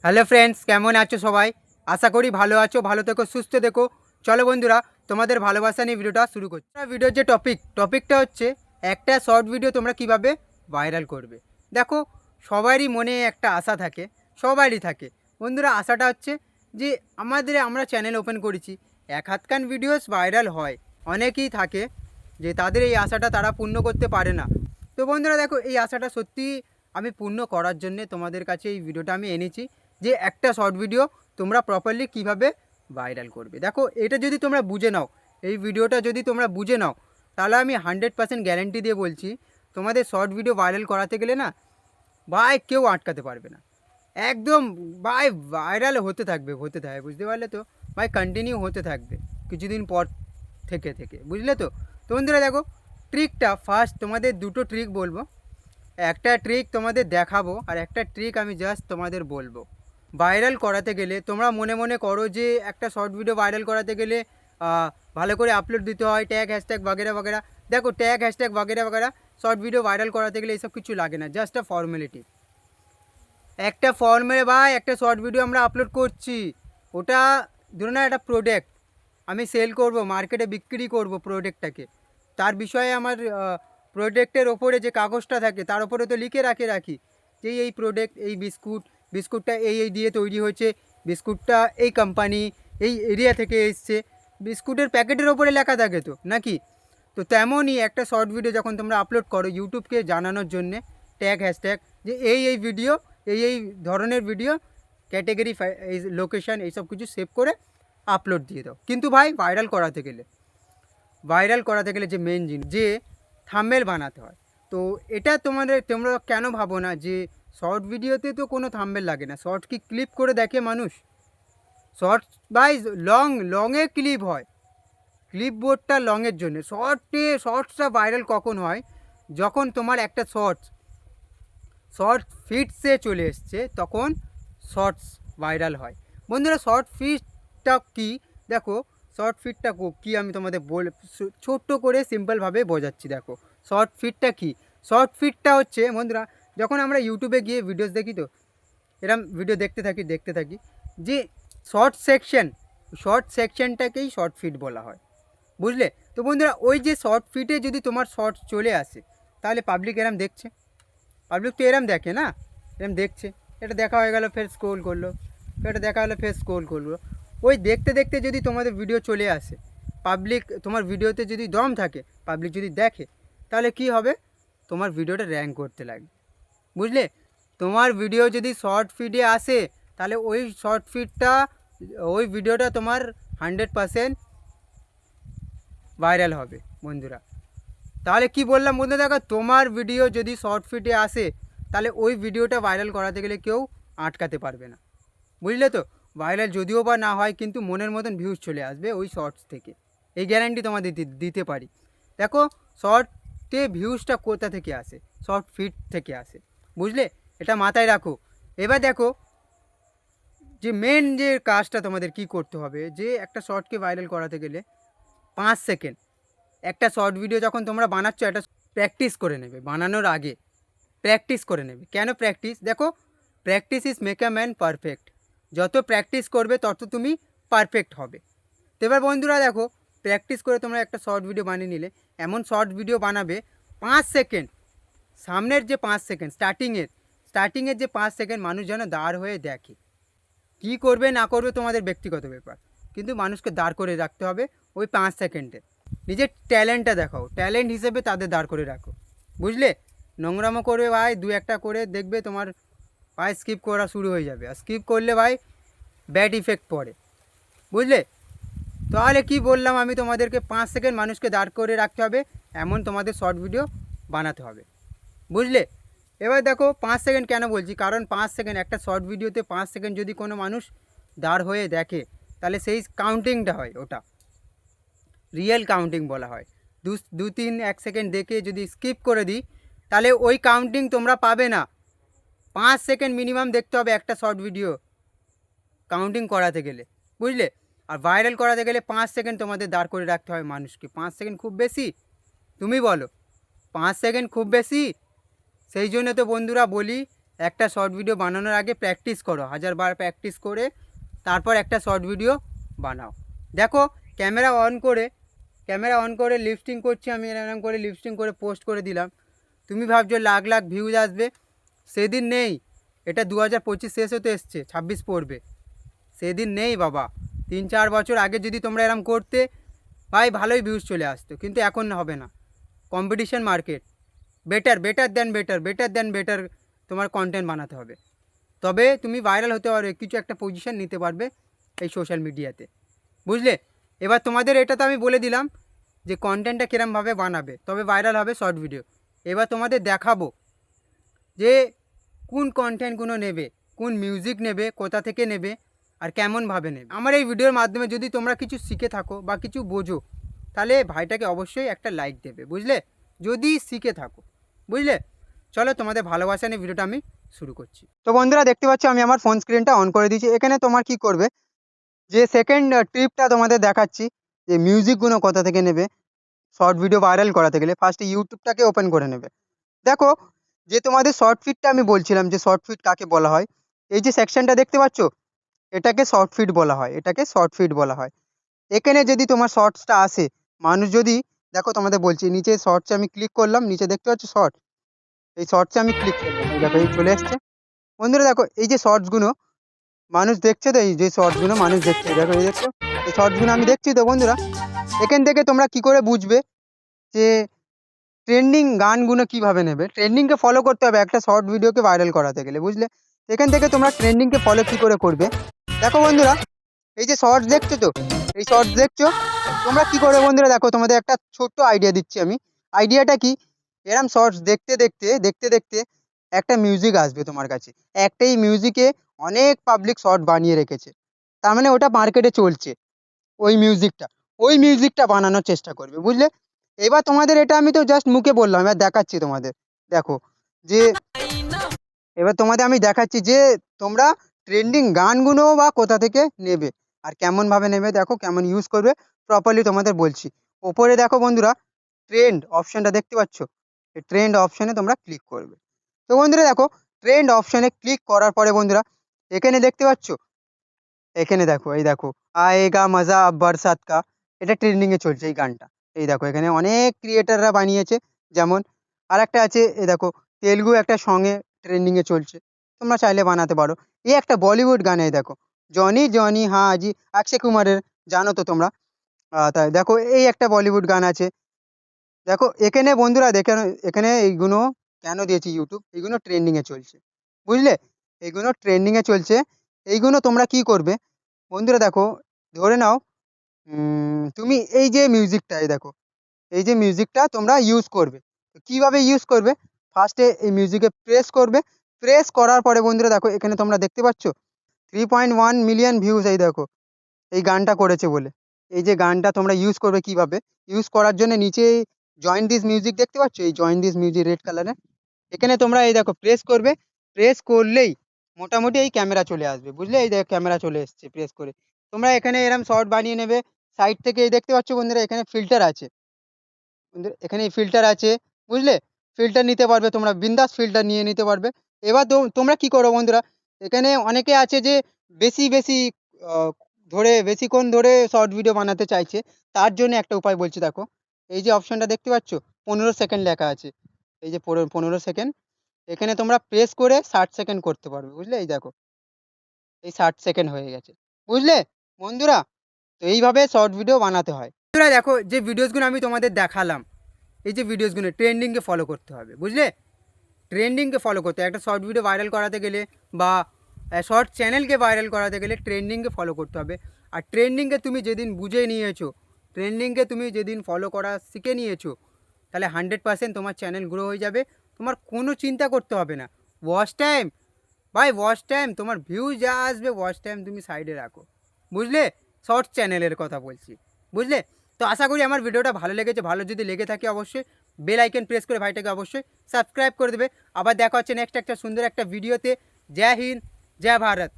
Hello friends, কেমন আছো সবাই? আশা করি ভালো আছো, ভালো থেকো, সুস্থ থেকো। চলো বন্ধুরা, তোমাদের ভালোবাসা নিয়ে ভিডিওটা শুরু করছি। ভিডিওর যে টপিকটা হচ্ছে একটা শর্ট ভিডিও তোমরা কিভাবে ভাইরাল করবে। দেখো, সবারই মনে একটা আশা থাকে, সবারই থাকে বন্ধুরা। আশাটা হচ্ছে যে আমরা চ্যানেল ওপেন করেছি, এক হাতখান ভিডিওস ভাইরাল হয়। অনেকেই থাকে যে তাদের এই আশাটা তারা পূর্ণ করতে পারে না। তো বন্ধুরা দেখো, এই আশাটা সত্যি আমি পূর্ণ করার জন্যে তোমাদের কাছে এই ভিডিওটা আমি এনেছি, যে একটা শর্ট ভিডিও তোমরা প্রপারলি কিভাবে ভাইরাল করবে। দেখো, এটা যদি তোমরা বুঝে নাও, এই ভিডিওটা যদি তোমরা বুঝে নাও, তাহলে আমি 100% গ্যারেন্টি দিয়ে বলছি, তোমাদের শর্ট ভিডিও ভাইরাল করাতে গেলে না ভাই কেউ আটকাতে পারবে না। একদম ভাই ভাইরাল হতে থাকবে, বুঝতে পারলে তো ভাই, কন্টিনিউ হতে থাকবে কিছুদিন পর থেকে থেকে, বুঝলে তো। তো বন্ধুরা দেখো, ট্রিকটা ফার্স্ট তোমাদের দুটো ট্রিক বলবো। একটা ট্রিক তোমাদের দেখাবো আর একটা ট্রিক আমি জাস্ট তোমাদের বলবো। ভাইরাল করাতে গেলে তোমরা মনে মনে করো যে একটা শর্ট ভিডিও ভাইরাল করাতে গেলে ভালো করে আপলোড দিতে হয়, ট্যাগ হ্যাশট্যাগ বাগেরা বাগেরা। দেখো, ট্যাগ হ্যাশট্যাগ বাগেরা বাগেরা শর্ট ভিডিও ভাইরাল করাতে গেলে এইসব কিছু লাগে না, জাস্ট আ ফর্মালিটি। একটা ফর্মে ভাই একটা শর্ট ভিডিও আমরা আপলোড করছি, ওটা ধরুন না একটা প্রোডাক্ট আমি সেল করব, মার্কেটে বিক্রি করব প্রোডাক্টটাকে। তার বিষয়ে আমার প্রোডাক্টের ওপরে যে কাগজটা থাকে তার ওপরে তো লিখে রাখি যে এই প্রোডাক্ট, এই বিস্কুটটা এই দিয়ে তৈরি হয়েছে, বিস্কুটটা এই কোম্পানি এই এরিয়া থেকে এসছে, বিস্কুটের প্যাকেটের ওপরে লেখা থাকে তো নাকি। তো তেমনই একটা শর্ট ভিডিও যখন তোমরা আপলোড করো ইউটিউবকে জানানোর জন্যে, ট্যাগ হ্যাশট্যাগ যে এই ভিডিও, এই ধরনের ভিডিও, ক্যাটেগরি, এই লোকেশান, এইসব কিছু সেভ করে আপলোড দিয়ে দাও। কিন্তু ভাই ভাইরাল করাতে গেলে যে মেন জিনিস, যে থাম্বনেল বানাতে হয়। তো এটা তোমরা কেন ভাবো না যে শর্ট ভিডিওতে তো কোনো থাম্বনেল লাগে না, শর্ট কি ক্লিপ করে দেখে মানুষ? শর্টস ভাই লংয়ে ক্লিপ হয়, ক্লিপ বোর্ডটা লংয়ের জন্য। শর্টসটা ভাইরাল কখন হয়? যখন তোমার একটা শর্ট ফিটসে চলে এসছে, তখন শর্টস ভাইরাল হয়। বন্ধুরা, শর্ট ফিটটা কি? দেখো, শর্ট ফিটটা কী আমি তোমাদের ছোট্ট করে সিম্পলভাবে বোঝাচ্ছি। দেখো, শর্ট ফিটটা কি? শর্ট ফিটটা হচ্ছে বন্ধুরা, যখন আমরা ইউটিউবে গিয়ে ভিডিওস দেখি, তো এরম ভিডিও দেখতে থাকি যে শর্ট সেকশনটাকেই শর্ট ফিট বলা হয়, বুঝলে তো বন্ধুরা। ওই যে শর্ট ফিটে যদি তোমার শর্ট চলে আসে, তাহলে পাবলিক এরম দেখছে, পাবলিক তো এরম দেখে না, এরম দেখছে, এটা দেখা হয়ে গেল, ফের স্ক্রোল করলো, এটা দেখা হলো, ফের স্ক্রোল করলো। ওই দেখতে দেখতে যদি তোমাদের ভিডিও চলে আসে, পাবলিক তোমার ভিডিওতে যদি দম থাকে, পাবলিক যদি দেখে, তাহলে কি হবে? তোমার ভিডিওটা র্যাঙ্ক করতে লাগবে, বুঝলে। তোমার ভিডিও যদি শর্ট ফিডে আসে, তাহলে ওই ভিডিওটা তোমার 100% ভাইরাল হবে বন্ধুরা। তাহলে কি বললাম বন্ধু, দেখো, তোমার ভিডিও যদি শর্ট ফিটে আসে, তাহলে ওই ভিডিওটা ভাইরাল করাতে গেলে কেউ আটকাতে পারবে না, বুঝলে তো। ভাইরাল যদিও বা না হয়, কিন্তু মনের মতন ভিউজ চলে আসবে ওই শর্টস থেকে, এই গ্যারান্টি তোমাদের দিতে পারি। দেখো, শর্টে ভিউজটা কোথা থেকে আসে? শর্ট ফিট থেকে আসে, বুঝলে, এটা মাথায় রাখো। এবার দেখো, যে মেন যে কাজটা তোমাদের কি করতে হবে, যে একটা শর্টকে ভাইরাল করাতে গেলে 5 সেকেন্ড একটা শর্ট ভিডিও যখন তোমরা বানাচ্ছ, এটা প্র্যাকটিস করে নেবে, বানানোর আগে প্র্যাকটিস করে নেবে। কেন প্র্যাকটিস? দেখো, practice is make a man perfect. যত প্র্যাকটিস করবে তত তুমি পারফেক্ট হবে। তো এবার বন্ধুরা দেখো, প্র্যাকটিস করে তোমরা একটা শর্ট ভিডিও বানিয়ে নিলে, এমন শর্ট ভিডিও বানাবে 5 সেকেন্ড, সামনের যে 5 সেকেন্ড স্টার্টিংয়ের যে 5 সেকেন্ড মানুষ যেন দাঁড় হয়ে দেখে। কি করবে না করবে তোমাদের ব্যক্তিগত ব্যাপার, কিন্তু মানুষকে দাঁড় করে রাখতে হবে ওই 5 সেকেন্ডে। নিজের ট্যালেন্টটা দেখাও, ট্যালেন্ট হিসেবে তাদের দাঁড় করে রাখো, বুঝলে। নোংরামো করবে ভাই, দু একটা করে দেখবে তোমার ভাই স্কিপ করা শুরু হয়ে যাবে, আর স্কিপ করলে ভাই ব্যাড ইফেক্ট পড়ে, বুঝলে। তাহলে কি বললাম আমি তোমাদেরকে, 5 সেকেন্ড মানুষকে দাঁড় করে রাখতে হবে, এমন তোমাদের শর্ট ভিডিও বানাতে হবে, বুঝলে। এবার দেখো, 5 সেকেন্ড কেন বলছি, কারণ 5 সেকেন্ড একটা শর্ট ভিডিওতে 5 সেকেন্ড যদি কোনো মানুষ দাঁড় হয়ে দেখে, তাহলে সেই কাউন্টিংটা হয়, ওটা রিয়েল কাউন্টিং বলা হয়। 2-3-1 সেকেন্ড দেখে যদি স্কিপ করে দিই, তাহলে ওই কাউন্টিং তোমরা পাবে না। 5 সেকেন্ড মিনিমাম দেখতে হবে একটা শর্ট ভিডিও কাউন্টিং করাতে গেলে, বুঝলে। আর ভাইরাল করাতে গেলে 5 সেকেন্ড তোমাদের দাঁড় করে রাখতে হয় মানুষকে। 5 সেকেন্ড খুব বেশি? তুমি বলো, 5 সেকেন্ড খুব বেশি? সেই জন্য তো বন্ধুরা বলি একটা শর্ট ভিডিও বানানোর আগে প্র্যাকটিস করো, 1000 বার প্র্যাকটিস করে তারপর একটা শর্ট ভিডিও বানাও। দেখো ক্যামেরা অন করে লিপস্টিং করছি আমি, এরকম করে লিপস্টিং করে পোস্ট করে দিলাম, তুমি ভাবছো লাখ লাখ ভিউজ আসবে, সেদিন নেই। এটা 2025 শেষ হতে এসছে, 26 পড়বে, সেদিন নেই বাবা। 3-4 বছর আগে যদি তোমরা এরম করতে ভাই ভালোই ভিউজ চলে আসতো, কিন্তু এখন হবে না। Competition market, better than better তোমার কন্টেন্ট বানাতে হবে, তবে তুমি ভাইরাল হতে পারবে, কিছু একটা পজিশন নিতে পারবে এই সোশ্যাল মিডিয়াতে, বুঝলে? এবার তোমাদের এটা তো আমি বলে দিলাম যে কন্টেন্টটা কীরমভাবে বানাবে তবে ভাইরাল হবে শর্ট ভিডিও। এবার তোমাদের দেখাবো যে কোন কন্টেন্টগুলো নেবে, কোন মিউজিক নেবে, কোথা থেকে নেবে আর কেমনভাবে নেবে। আমার এই ভিডিওর মাধ্যমে যদি তোমরা কিছু শিখে থাকো বা কিছু বোঝো, তাহলে ভাইটাকে অবশ্যই একটা লাইক দেবে, বুঝলে? যদি শিখে থাকো, বুঝলে? চলো তোমাদের ভালোবাসা নিয়ে ভিডিওটা আমি শুরু করছি। তো বন্ধুরা দেখতে পাচ্ছ আমি আমার ফোন স্ক্রিনটা অন করে দিয়েছি। এখানে তোমার কি করবে, যে সেকেন্ড ট্রিপটা তোমাদের দেখাচ্ছি যে মিউজিকগুলো কোথা থেকে নেবে শর্ট ভিডিও ভাইরাল করাতে গেলে, ফার্স্টে ইউটিউবটাকে ওপেন করে নেবে। দেখো যে তোমাদের শর্ট ফিটটা আমি বলছিলাম যে শর্ট ফিট কাকে বলা হয়, এই যে সেকশনটা দেখতে পাচ্ছ এটাকে শর্ট ফিট বলা হয়, এটাকে শর্ট ফিট বলা হয়। এখানে যদি তোমার শর্টসটা আসে, মানুষ যদি, দেখো তোমাদের বলছি নিচে শর্টসে আমি ক্লিক করলাম, নিচে দেখতে পাচ্ছ শর্ট, এই শর্টসে আমি ক্লিক করলাম, এই দেখো এই চলে এসছে। বন্ধুরা দেখো এই যে শর্টসগুলো মানুষ দেখছে, তো এই যে শর্টসগুলো মানুষ দেখছে, দেখো এই দেখছো এই শর্টসগুলো আমি দেখছি। তো বন্ধুরা এখান থেকে তোমরা কি করে বুঝবে যে ট্রেন্ডিং গানগুলো কিভাবে নেবে, ট্রেন্ডিংকে ফলো করতে হবে একটা শর্ট ভিডিওকে ভাইরাল করাতে গেলে, বুঝলে? এখান থেকে তোমরা ট্রেন্ডিংকে ফলো কি করে করবে, দেখো বন্ধুরা এই যে শর্টস দেখছো, তো এই শর্টস দেখছো তোমরা কি করে বন্ধুরা, দেখো তোমাদের একটা ছোট্ট আইডিয়া দিচ্ছি আমি। আইডিয়াটা কি, এরম শর্টস দেখতে দেখতে দেখতে দেখতে একটা মিউজিক আসবে তোমার কাছে, একটাই মিউজিকে অনেক পাবলিক শর্ট বানিয়ে রেখেছে, তার মানে ওটা মার্কেটে চলছে, ওই মিউজিকটা বানানোর চেষ্টা করবে, বুঝলে? এবার তোমাদের এটা আমি তো জাস্ট মুখে বললাম, এবার দেখাচ্ছি তোমাদের। দেখো যে এবার তোমাদের আমি দেখাচ্ছি যে তোমরা ট্রেন্ডিং গানগুলো বা কোথা থেকে নেবে আর কেমনভাবে নেবে, দেখো কেমন ইউজ করবে প্রপারলি তোমাদের বলছি। ওপরে দেখো বন্ধুরা ট্রেন্ড অপশানটা দেখতে পাচ্ছ, এই ট্রেন্ড অপশানে তোমরা ক্লিক করবে। তো বন্ধুরা দেখো ট্রেন্ড অপশানে ক্লিক করার পরে বন্ধুরা এখানে দেখতে পাচ্ছ, এখানে দেখো এই দেখো আয়েগা মজা আব বরসাত কা, এটা ট্রেন্ডিংয়ে চলছে এই গানটা। এই দেখো এখানে অনেক ক্রিয়েটাররা বানিয়েছে, যেমন আর একটা আছে এই দেখো তেলুগু একটা সঙ্গে ট্রেন্ডিংয়ে চলছে, তোমরা চাইলে বানাতে পারো। এই একটা বলিউড গান, এই দেখো জনি জনি হ্যাঁ জি, অক্ষয় কুমারের, জানো তো তোমরা। তাই দেখো এই একটা বলিউড গান আছে। দেখো এখানে বন্ধুরা দেখে এখানে এইগুলো কেন দিয়েছি ইউটিউব, এইগুলো ট্রেন্ডিংয়ে চলছে, বুঝলে? এইগুলো ট্রেন্ডিংয়ে চলছে। এইগুলো তোমরা কি করবে বন্ধুরা, দেখো ধরে নাও তুমি এই যে মিউজিকটা, এই দেখো এই যে মিউজিকটা তোমরা ইউজ করবে। তো কিভাবে ইউজ করবে, ফার্স্টে এই মিউজিকে প্রেস করবে, প্রেস করার পরে বন্ধুরা দেখো এখানে তোমরা দেখতে পাচ্ছ 3.1 মিলিয়ন ভিউজ, এই দেখো এই গানটা করেছে বলে। এই যে গানটা তোমরা ইউজ করবে কিভাবে, ইউজ করার জন্য নিচে জয়েন দিস মিউজিক দেখতে পাচ্ছ, এই জয়েন দিস মিউজিক রেড কালারে, এখানে তোমরা এই দেখো প্রেস করবে, প্রেস করলেই মোটামুটি এই ক্যামেরা চলে আসবে, বুঝলে? এই দেখো ক্যামেরা চলে এসছে প্রেস করে। তোমরা এখানে এরকম শর্ট বানিয়ে নেবে, সাইড থেকে এই দেখতে পাচ্ছ বন্ধুরা এখানে ফিল্টার আছে, বন্ধুরা এখানে ফিল্টার আছে, বুঝলে? ফিল্টার নিতে পারবে তোমরা, বিন্দাস ফিল্টার নিয়ে নিতে পারবে। এবার তোমরা কি করো বন্ধুরা, এখানে অনেকে আছে যে বেশি বেশি আহ, ধরে বেশিক্ষণ ধরে শর্ট ভিডিও বানাতে চাইছে, তার জন্য একটা উপায় বলছি। দেখো এই যে অপশনটা দেখতে পাচ্ছ 15 সেকেন্ড লেখা আছে, এই যে 15 সেকেন্ড, এখানে তোমরা প্রেস করে 60 সেকেন্ড করতে পারবে, বুঝলে? এই দেখো এই 60 সেকেন্ড হয়ে গেছে, বুঝলে বন্ধুরা? তো এইভাবে শর্ট ভিডিও বানাতে হয়। বন্ধুরা দেখো যে ভিডিওসগুলো আমি তোমাদের দেখালাম, এই যে ভিডিওসগুলো ট্রেন্ডিংকে ফলো করতে হবে, বুঝলে? ট্রেন্ডিংকে ফলো করতে হবে। একটা শর্ট ভিডিও ভাইরাল করাতে গেলে বা শর্ট চ্যানেলকে ভাইরাল করাতে গেলে ট্রেন্ডিংকে ফলো করতে হবে। আর ট্রেন্ডিংকে তুমি যেদিন বুঝে নিয়েছো, ট্রেন্ডিংকে তুমি যেদিন ফলো করা শিখে নিয়েছো, তাহলে 100% তোমার চ্যানেল গ্রো হয়ে যাবে, তোমার কোনো চিন্তা করতে হবে না। ওয়াচ টাইম ভাই, ওয়াচ টাইম তোমার ভিউ যা আসবে, ওয়াচ টাইম তুমি সাইডে রাখো, বুঝলে? শর্ট চ্যানেলের কথা বলছি, বুঝলে? তো আশা করি আমার ভিডিওটা ভালো লেগেছে, ভালো যদি লেগে থাকে অবশ্যই বেল আইকন প্রেস করে ভাইটাকে অবশ্যই সাবস্ক্রাইব করে দেবে। আবার দেখা হচ্ছে নেক্সট একটা সুন্দর একটা ভিডিওতে। জয় হিন্দ, জয় ভারত।